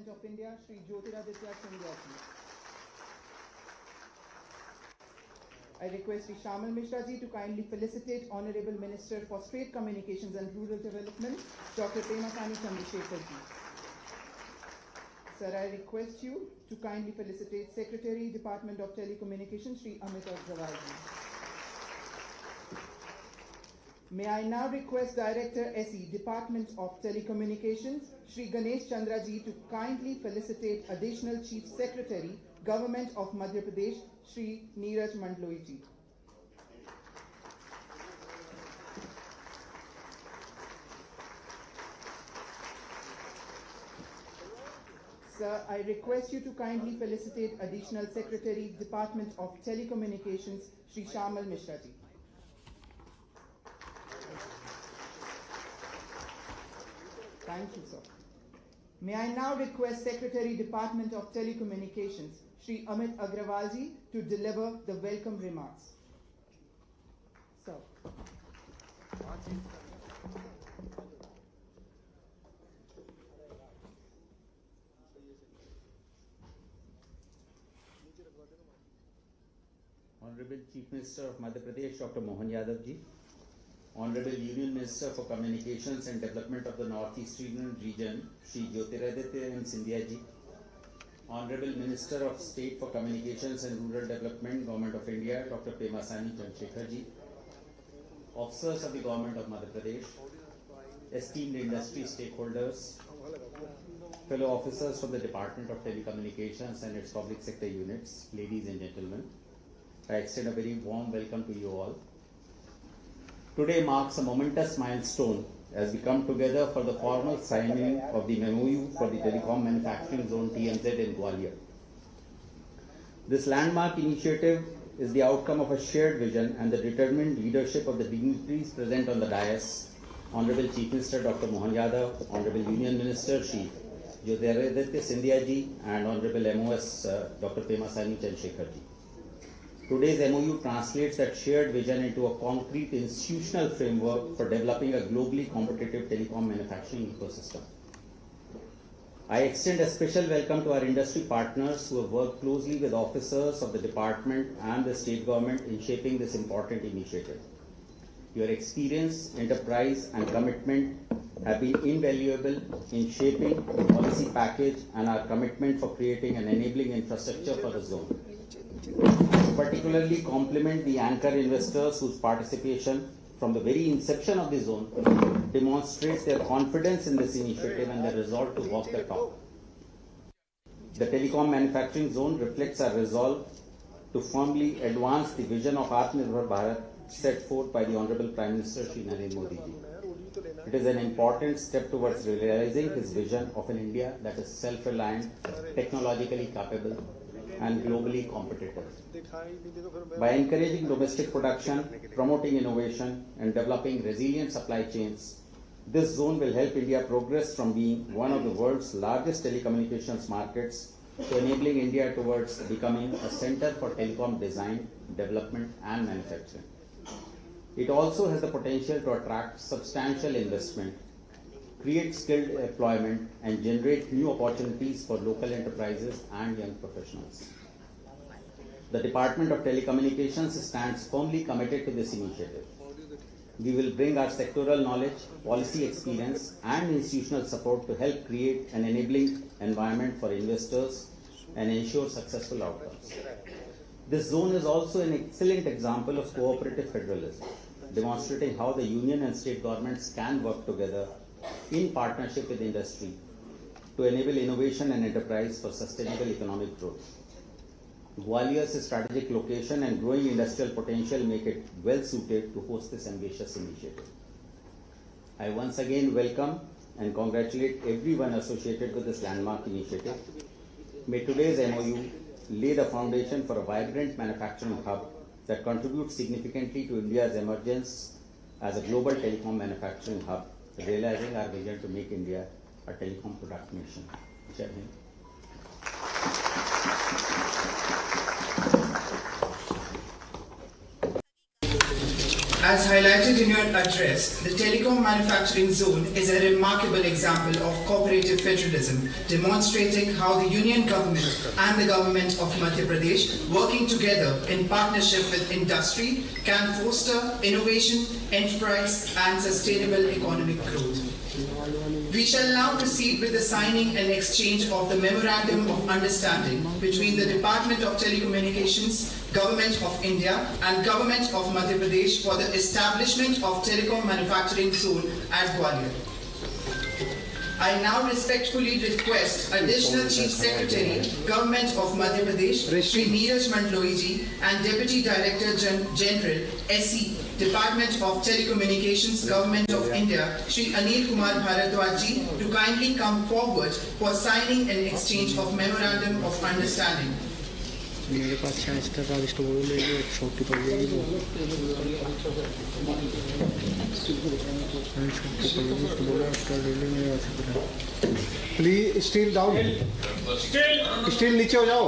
Government of India, Shri Jyotiraditya Scindia ji. I request Shri Shamal Mishra ji to kindly felicitate Honorable Minister for State Communications and Rural Development, Dr. Pemasani Chandrasekhar ji. Sir, I request you to kindly felicitate Secretary, Department of Telecommunications, Shri Amit Agrawal ji. May I now request Director SE, Department of Telecommunications, Shri Ganesh Chandra ji to kindly felicitate Additional Chief Secretary, Government of Madhya Pradesh, Shri Neeraj Mandloi ji. Sir, I request you to kindly felicitate Additional Secretary, Department of Telecommunications, Shri Shamal Mishra ji. Thank you, sir. May I now request Secretary, Department of Telecommunications, Shri Amit Agrawal ji, to deliver the welcome remarks. Sir. Honorable Chief Minister of Madhya Pradesh, Dr. Mohan Yadav ji, Honorable Union Minister for Communications and Development of the Northeastern Region, Shri Jyotiraditya Scindia ji, Honorable Minister of State for Communications and Rural Development, Government of India, Dr. Pemasani Chandrasekhar ji, officers of the Government of Madhya Pradesh, esteemed industry stakeholders, fellow officers from the Department of Telecommunications and its public sector units, ladies and gentlemen, I extend a very warm welcome to you all. Today marks a momentous milestone as we come together for the formal signing of the MOU for the Telecom Manufacturing Zone TMZ in Gwalior. This landmark initiative is the outcome of a shared vision and the determined leadership of the dignitaries present on the dais, Honorable Chief Minister Dr. Mohan Yadav, Honorable Union Minister Shri Jyotiraditya Scindia ji, and Honorable MOS Dr. Pemasani Chandrasekhar ji. Today's MOU translates that shared vision into a concrete institutional framework for developing a globally competitive telecom manufacturing ecosystem. I extend a special welcome to our industry partners who have worked closely with officers of the department and the state government in shaping this important initiative. Your experience, enterprise, and commitment have been invaluable in shaping the policy package and our commitment for creating an enabling infrastructure for the zone. Particularly compliment the anchor investors whose participation from the very inception of the zone demonstrates their confidence in this initiative and their resolve to walk the talk. The telecom manufacturing zone reflects our resolve to firmly advance the vision of Atmanirbhar Bharat set forth by the Honorable Prime Minister Shri Narendra Modi ji. It is an important step towards realizing his vision of an India that is self-reliant, technologically capable, and globally competitive. By encouraging domestic production, promoting innovation, and developing resilient supply chains, this zone will help India progress from being one of the world's largest telecommunications markets to enabling India towards becoming a center for telecom design, development, and manufacturing. It also has the potential to attract substantial investment, create skilled employment, and generate new opportunities for local enterprises and young professionals. The Department of Telecommunications stands firmly committed to this initiative. We will bring our sectoral knowledge, policy experience, and institutional support to help create an enabling environment for investors and ensure successful outcomes. This zone is also an excellent example of cooperative federalism, demonstrating how the union and state governments can work together in partnership with industry to enable innovation and enterprise for sustainable economic growth. Gwalior's strategic location and growing industrial potential make it well suited to host this ambitious initiative. I once again welcome and congratulate everyone associated with this landmark initiative. May today's MOU lay the foundation for a vibrant manufacturing hub that contributes significantly to India's emergence as a global telecom manufacturing hub, realizing our vision to make India a telecom product nation. Jai Hind. As highlighted in your address, the telecom manufacturing zone is a remarkable example of cooperative federalism, demonstrating how the union government and the government of Madhya Pradesh, working together in partnership with industry, can foster innovation, enterprise, and sustainable economic growth. We shall now proceed with the signing and exchange of the Memorandum of Understanding between the Department of Telecommunications, Government of India and Government of Madhya Pradesh for the establishment of Telecom Manufacturing Zone at Gwalior. I now respectfully request Additional Chief Secretary, Government of Madhya Pradesh, Shri Neeraj Mandloiji, and Deputy Director General, SE, Department of Telecommunications, Government of India, Shri Anil Kumar Bharadwaj to kindly come forward for signing and exchange of Memorandum of Understanding. मेरे पास 46 का register बोलो ले लो, छोटी पड़ जाएगी वो। Please still down. Still नीचे हो जाओ.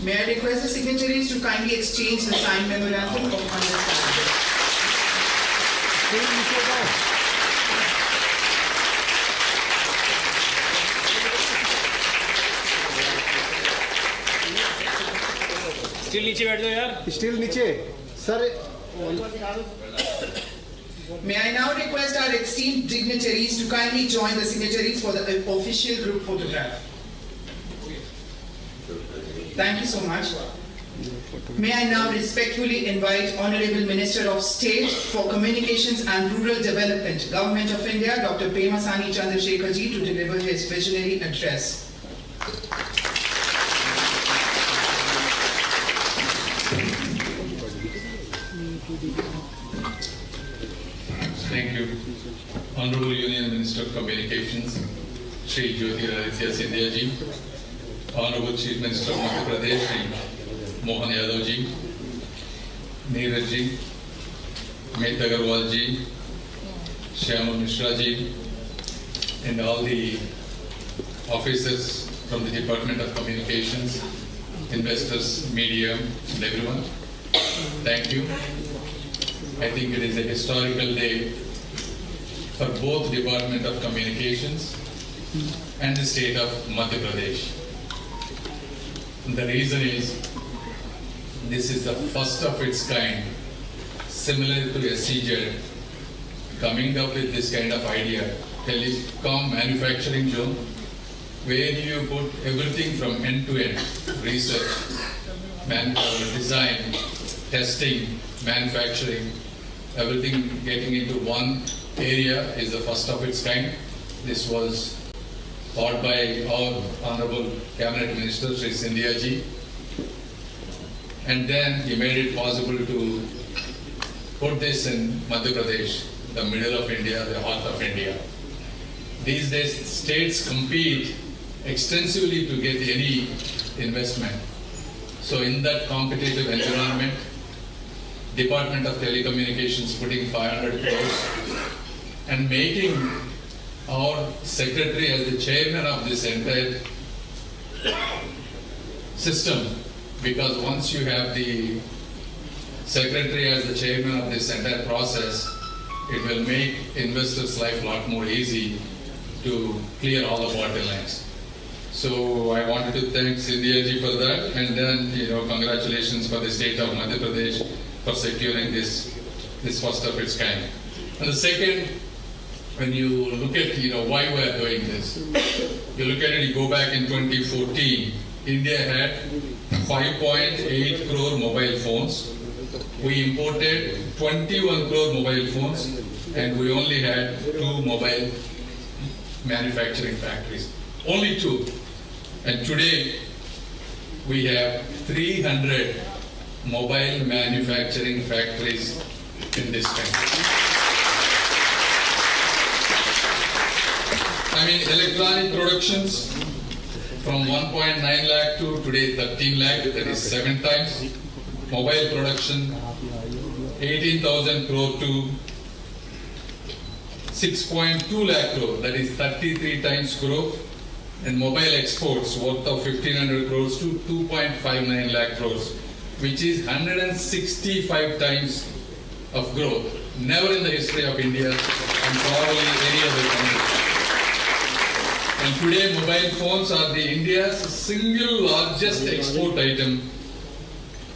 May I request the signatories to kindly exchange the signed Memorandum of Understanding. Still नीचे हो जाओ. स्टिल नीचे बैठ जाओ यार. Still नीचे. Sir. May I now request our esteemed dignitaries to kindly join the signatories for the official group photograph. Thank you so much. May I now respectfully invite Honorable Minister of State for Communications and Rural Development, Government of India, Dr. Pemasani Chandrasekhar ji, to deliver his visionary address. Thank you. Honorable Union Minister of Communications, Shri Jyotiraditya Scindia ji, Honorable Chief Minister of Madhya Pradesh, Shri Mohan Yadav ji, Neeraj ji, Amit Agarwal ji, Shyama Mishra ji, and all the officers from the Department of Communications, investors, media, and everyone. Thank you. I think it is a historical day for both Department of Communications and the state of Madhya Pradesh. The reason is this is the first of its kind, similar to SEZ, coming up with this kind of idea, telecom manufacturing zone, where you put everything from end to end, research, design, testing, manufacturing, everything getting into one area is the first of its kind. This was thought by our Honorable Cabinet Minister, Shri Scindia ji. And then he made it possible to put this in Madhya Pradesh, the middle of India, the heart of India. These days, states compete extensively to get any investment. So in that competitive environment, Department of Telecommunications putting 500 crores and making our secretary as the chairman of this entire system, because once you have the secretary as the chairman of this entire process, it will make investors' life a lot more easy to clear all the bottlenecks. So I wanted to thank Scindia ji for that, and then congratulations for the state of Madhya Pradesh for securing this first of its kind. And the second, when you look at why we are doing this, you look at it, you go back in 2014, India had 5.8 crore mobile phones. We imported 21 crore mobile phones, and we only had 2 mobile manufacturing factories. Only 2. And today, we have 300 mobile manufacturing factories in this country. I mean, electronic productions from 1.9 lakh to today 13 lakh, that is 7 times. Mobile production 18,000 crore to 6.2 lakh crore, that is 33 times growth. And mobile exports worth of 1,500 crores to 2.59 lakh crores, which is 165 times of growth. Never in the history of India and probably any other country. And today mobile phones are the India's single largest export item,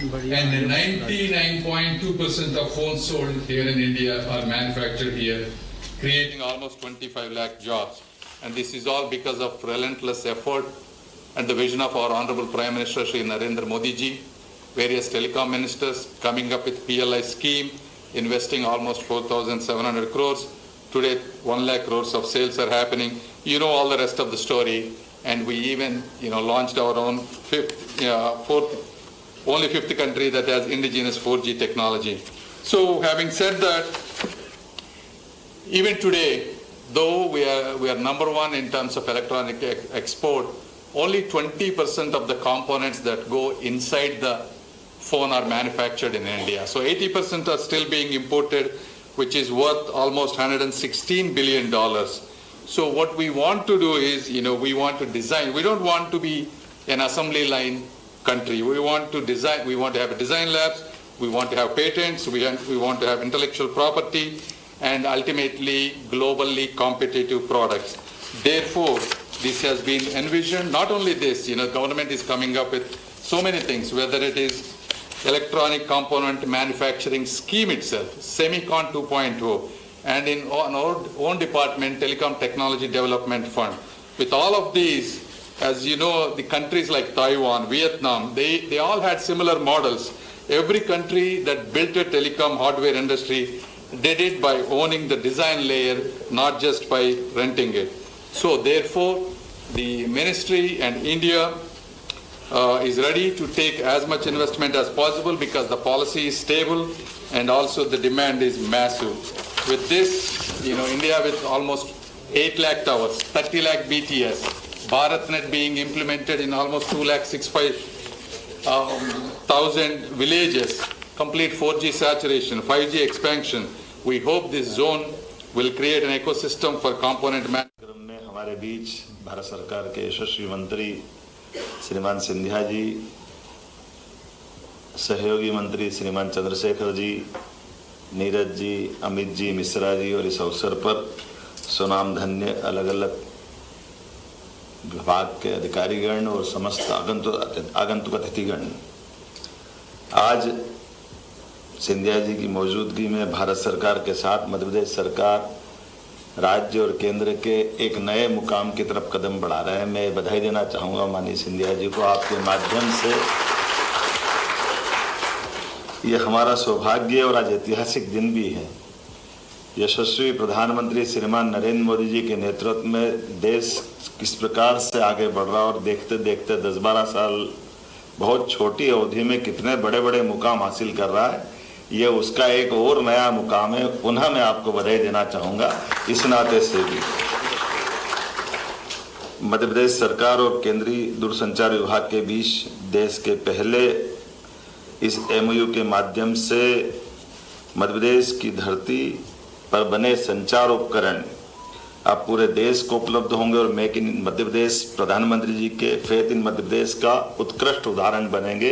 and 99.2% of phones sold here in India are manufactured here, creating almost 25 lakh jobs. And this is all because of relentless effort and the vision of our Honorable Prime Minister Shri Narendra Modi ji, various telecom ministers coming up with PLI scheme, investing almost 4,700 crores. Today 1 lakh crores of sales are happening. You know all the rest of the story. And we even launched our own only fifth country that has indigenous 4G technology. So having said that, even today, though we are number one in terms of electronic export, only 20% of the components that go inside the phone are manufactured in India. So 80% are still being imported, which is worth almost $116 billion. So what we want to do is, we want to design. We don't want to be an assembly line country. We want to design. We want to have design labs. We want to have patents. We want to have intellectual property, and ultimately globally competitive products. Therefore, this has been envisioned. Not only this, government is coming up with so many things, whether it is electronic component manufacturing scheme itself, Semicon 2.0, and in our own department, Telecom Technology Development Fund. With all of these, as you know, the countries like Taiwan, Vietnam, they all had similar models. Every country that built a telecom hardware industry did it by owning the design layer, not just by renting it. So therefore, the ministry and India is ready to take as much investment as possible because the policy is stable and also the demand is massive. With this, India with almost 8 lakh towers, 30 lakh BTS, BharatNet being implemented in almost 2,65,000 villages, complete 4G saturation, 5G expansion. We hope this zone will create an ecosystem for component manufacturing. में हमारे बीच भारत सरकार के यशस्वी मंत्री श्रीमान सिंधिया जी, सहयोगी मंत्री श्रीमान चंद्रशेखर जी, नीरज जी, अमित जी, मिश्रा जी और इस अवसर पर सुनामधन्य अलग अलग विभाग के अधिकारीगण और समस्त आगंतुक अतिथिगण, आज सिंधिया जी की मौजूदगी में भारत सरकार के साथ मध्य प्रदेश सरकार राज्य और केंद्र के एक नए मुकाम की तरफ कदम बढ़ा रहे हैं। मैं बधाई देना चाहूँगा माननीय सिंधिया जी को आपके माध्यम से। ये हमारा सौभाग्य और आज ऐतिहासिक दिन भी है। यशस्वी प्रधानमंत्री श्रीमान नरेंद्र मोदी जी के नेतृत्व में देश किस प्रकार से आगे बढ़ रहा और देखते देखते 10-12 साल बहुत छोटी अवधि में कितने बड़े बड़े मुकाम हासिल कर रहा है, ये उसका एक और नया मुकाम है। पुनः मैं आपको बधाई देना चाहूँगा इस नाते से भी। मध्य प्रदेश सरकार और केंद्रीय दूरसंचार विभाग के बीच देश के पहले इस MOU के माध्यम से मध्य प्रदेश की धरती पर बने संचार उपकरण अब पूरे देश को उपलब्ध होंगे और मेक इन मध्य प्रदेश प्रधानमंत्री जी के फेथ इन मध्य प्रदेश का उत्कृष्ट उदाहरण बनेंगे।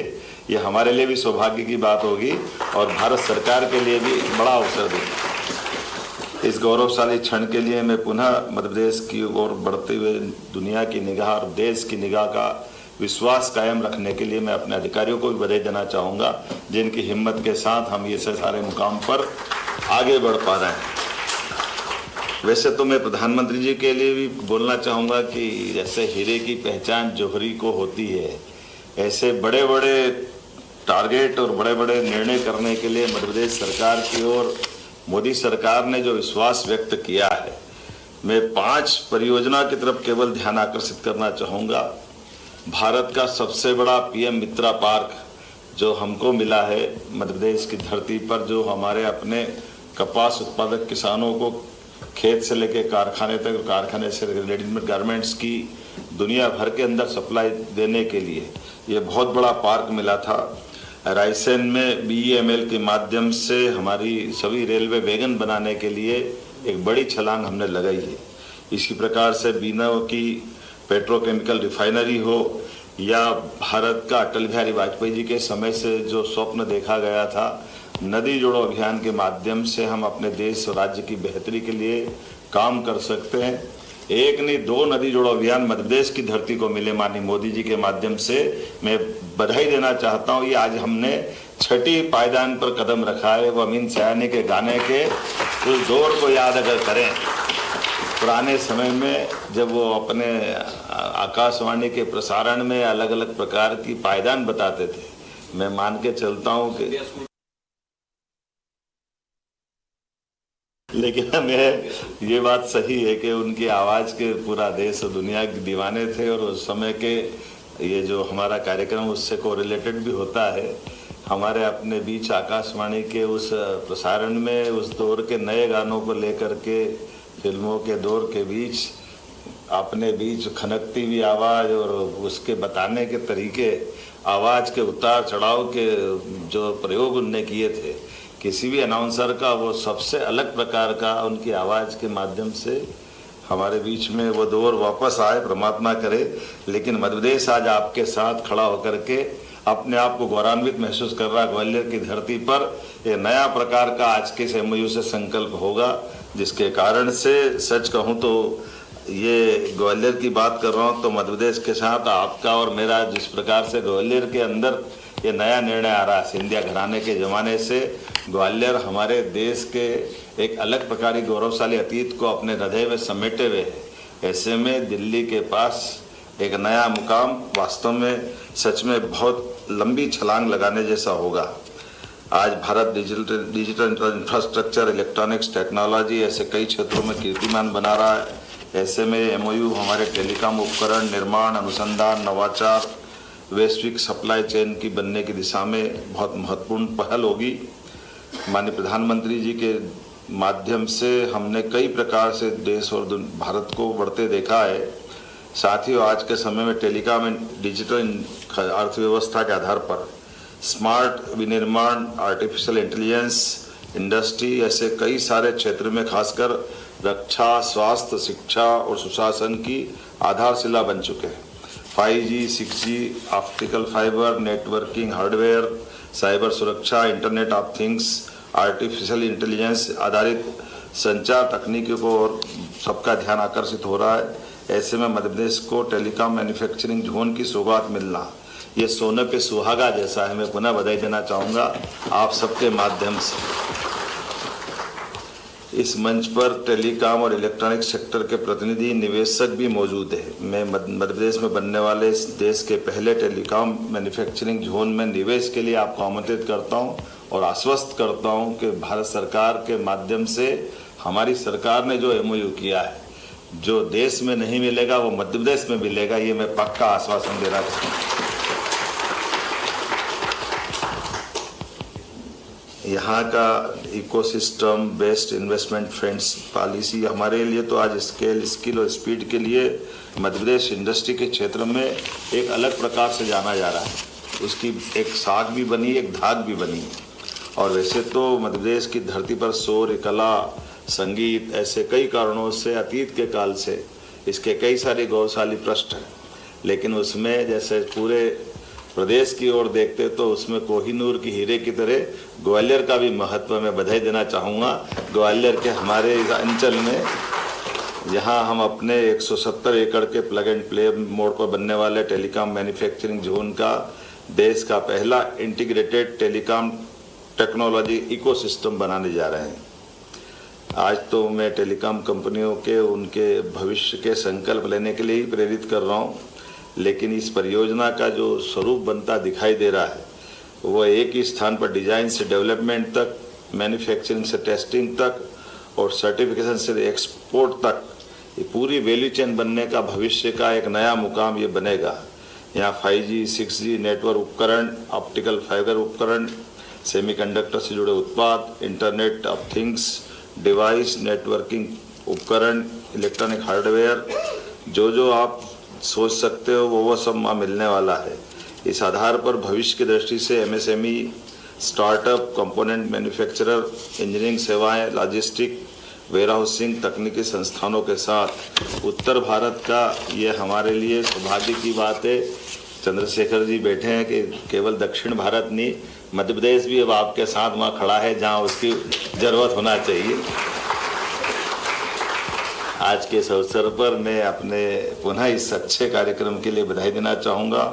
ये हमारे लिए भी सौभाग्य की बात होगी और भारत सरकार के लिए भी बड़ा अवसर देगी। इस गौरवशाली क्षण के लिए मैं पुनः मध्य प्रदेश की ओर बढ़ते हुए दुनिया की निगाह और देश की निगाह का विश्वास कायम रखने के लिए मैं अपने अधिकारियों को भी बधाई देना चाहूँगा, जिनकी हिम्मत के साथ हम ये सारे मुकाम पर आगे बढ़ पा रहे हैं। वैसे तो मैं प्रधानमंत्री जी के लिए भी बोलना चाहूँगा कि जैसे हीरे की पहचान जौहरी को होती है, ऐसे बड़े बड़े टारगेट और बड़े बड़े निर्णय करने के लिए मध्य प्रदेश सरकार की ओर मोदी सरकार ने जो विश्वास व्यक्त किया है, मैं 5 परियोजना की तरफ केवल ध्यान आकर्षित करना चाहूँगा। भारत का सबसे बड़ा PM मित्रा पार्क जो हमको मिला है मध्य प्रदेश की धरती पर, जो हमारे अपने कपास उत्पादक किसानों को खेत से लेकर कारखाने तक, कारखाने से रेडीमेड गारमेंट्स की दुनिया भर के अंदर सप्लाई देने के लिए ये बहुत बड़ा पार्क मिला था। रायसेन में BEML के माध्यम से हमारी सभी रेलवे वैगन बनाने के लिए एक बड़ी छलांग हमने लगाई है। इसी प्रकार से बीना की पेट्रोकेमिकल रिफाइनरी हो या भारत का अटल बिहारी वाजपेयी जी के समय से जो स्वप्न देखा गया था, नदी जोड़ो अभियान के माध्यम से हम अपने देश और राज्य की बेहतरी के लिए काम कर सकते हैं। एक नहीं 2 नदी जोड़ो अभियान मध्य प्रदेश की धरती को मिले माननीय मोदी जी के माध्यम से। मैं बधाई देना चाहता हूँ। ये आज हमने 6ठी पायदान पर कदम रखा है। वो अमीन सयानी के गाने के उस दौर को याद अगर करें, पुराने समय में जब वो अपने आकाशवाणी के प्रसारण में अलग अलग प्रकार की पायदान बताते थे, मैं मान के चलता हूँ कि लेकिन हमें ये बात सही है कि उनकी आवाज़ के पूरा देश और दुनिया के दीवाने थे और उस समय के ये जो हमारा कार्यक्रम उससे कोरिलेटेड भी होता है। हमारे अपने बीच आकाशवाणी के उस प्रसारण में उस दौर के नए गानों को लेकर के फिल्मों के दौर के बीच अपने बीच खनकती हुई आवाज़ और उसके बताने के तरीके, आवाज़ के उतार चढ़ाव के जो प्रयोग उनने किए थे, किसी भी अनाउंसर का वो सबसे अलग प्रकार का उनकी आवाज़ के माध्यम से हमारे बीच में वो दौर वापस आए, परमात्मा करे। लेकिन मध्य प्रदेश आज आपके साथ खड़ा होकर के अपने आप को गौरवान्वित महसूस कर रहा है। ग्वालियर की धरती पर ये नया प्रकार का आज के MOU से संकल्प होगा, जिसके कारण से सच कहूँ तो ये ग्वालियर की बात कर रहा हूँ तो मध्य प्रदेश के साथ आपका और मेरा जिस प्रकार से ग्वालियर के अंदर ये नया निर्णय आ रहा है, सिंधिया घराने के ज़माने से ग्वालियर हमारे देश के एक अलग प्रकार की गौरवशाली अतीत को अपने हृदय में समेटे हुए है। ऐसे में दिल्ली के पास एक नया मुकाम वास्तव में सच में बहुत लंबी छलांग लगाने जैसा होगा। आज Bharat digital infrastructure, electronics, technology ऐसे कई क्षेत्रों में कीर्तिमान बना रहा है। ऐसे में MOU हमारे टेलीकॉम उपकरण निर्माण, अनुसंधान, नवाचार, वैश्विक सप्लाई चेन की बनने की दिशा में बहुत महत्वपूर्ण पहल होगी। माननीय प्रधानमंत्री जी के माध्यम से हमने कई प्रकार से देश और भारत को बढ़ते देखा है। साथ ही आज के समय में टेलीकॉम एंड डिजिटल अर्थव्यवस्था के आधार पर स्मार्ट विनिर्माण, आर्टिफिशियल इंटेलिजेंस, इंडस्ट्री ऐसे कई सारे क्षेत्र में खासकर रक्षा, स्वास्थ्य, शिक्षा और सुशासन की आधारशिला बन चुके हैं। 5G, 6G, optical fibre, networking hardware, cyber सुरक्षा, internet of things, artificial intelligence आधारित संचार तकनीकों को और सबका ध्यान आकर्षित हो रहा है। ऐसे में मध्य प्रदेश को टेलीकॉम मैन्युफैक्चरिंग जोन की सौगात मिलना ये सोने पे सुहागा जैसा है। मैं पुनः बधाई देना चाहूँगा आप सबके माध्यम से। इस मंच पर टेलीकॉम और इलेक्ट्रॉनिक सेक्टर के प्रतिनिधि, निवेशक भी मौजूद है। मैं मध्य प्रदेश में बनने वाले इस देश के पहले टेलीकॉम मैन्युफैक्चरिंग जोन में निवेश के लिए आपको आमंत्रित करता हूं और आश्वस्त करता हूं कि भारत सरकार के माध्यम से हमारी सरकार ने जो MOU किया है, जो देश में नहीं मिलेगा वो मध्य प्रदेश में मिलेगा, ये मैं पक्का आश्वासन देना चाहता हूँ। यहाँ का ecosystem based investment friends policy हमारे लिए तो आज स्किल और स्पीड के लिए मध्य प्रदेश इंडस्ट्री के क्षेत्र में एक अलग प्रकार से जाना जा रहा है। उसकी एक साख भी बनी, एक धाक भी बनी। और वैसे तो मध्य प्रदेश की धरती पर शौर्य, कला, संगीत ऐसे कई कारणों से अतीत के काल से इसके कई सारे गौरवशाली पृष्ठ हैं, लेकिन उसमें जैसे पूरे प्रदेश की ओर देखते तो उसमें कोहिनूर की हीरे की तरह ग्वालियर का भी महत्व मैं बधाई देना चाहूँगा। ग्वालियर के हमारे इस अंचल में जहाँ हम अपने 170 एकड़ के प्लग एंड प्ले मोड पर बनने वाले टेलीकॉम मैन्युफैक्चरिंग जोन का देश का पहला इंटीग्रेटेड टेलीकॉम टेक्नोलॉजी इकोसिस्टम बनाने जा रहे हैं। आज तो मैं टेलीकॉम कंपनियों के उनके भविष्य के संकल्प लेने के लिए ही प्रेरित कर रहा हूँ, लेकिन इस परियोजना का जो स्वरूप बनता दिखाई दे रहा है वो एक ही स्थान पर डिजाइन से डेवलपमेंट तक, मैन्युफैक्चरिंग से टेस्टिंग तक और सर्टिफिकेशन से एक्सपोर्ट तक ये पूरी वैल्यू चेन बनने का भविष्य का एक नया मुकाम ये बनेगा। यहाँ 5G, 6G नेटवर्क उपकरण, ऑप्टिकल फाइबर उपकरण, सेमीकंडक्टर से जुड़े उत्पाद, internet of things device, networking उपकरण, इलेक्ट्रॉनिक हार्डवेयर, जो आप सोच सकते हो वो सब वहाँ मिलने वाला है। इस आधार पर भविष्य की दृष्टि से MSME, startup, component manufacturer, engineering सेवाएं, लॉजिस्टिक, वेयरहाउसिंग तकनीकी संस्थानों के साथ उत्तर भारत का ये हमारे लिए सौभाग्य की बात है चंद्रशेखर जी बैठे हैं कि केवल दक्षिण भारत नहीं, मध्य प्रदेश भी अब आपके साथ वहाँ खड़ा है जहाँ उसकी ज़रूरत होना चाहिए। आज के इस अवसर पर मैं अपने पुनः इस अच्छे कार्यक्रम के लिए बधाई देना चाहूँगा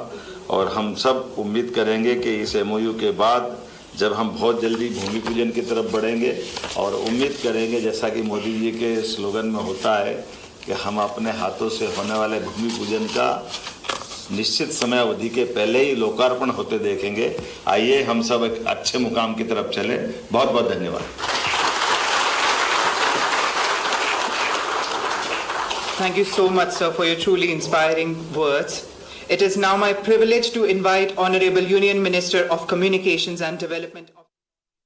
और हम सब उम्मीद करेंगे कि इस एमओयू के बाद जब हम बहुत जल्दी भूमि पूजन की तरफ बढ़ेंगे और उम्मीद करेंगे जैसा कि मोदी जी के स्लोगन में होता है कि हम अपने हाथों से होने वाले भूमि पूजन का निश्चित समय अवधि के पहले ही लोकार्पण होते देखेंगे। आइए हम सब एक अच्छे मुकाम की तरफ चलें। बहुत बहुत धन्यवाद। Thank you so much, sir, for your truly inspiring words. It is now my privilege to invite Honorable Union Minister of Communications and Development.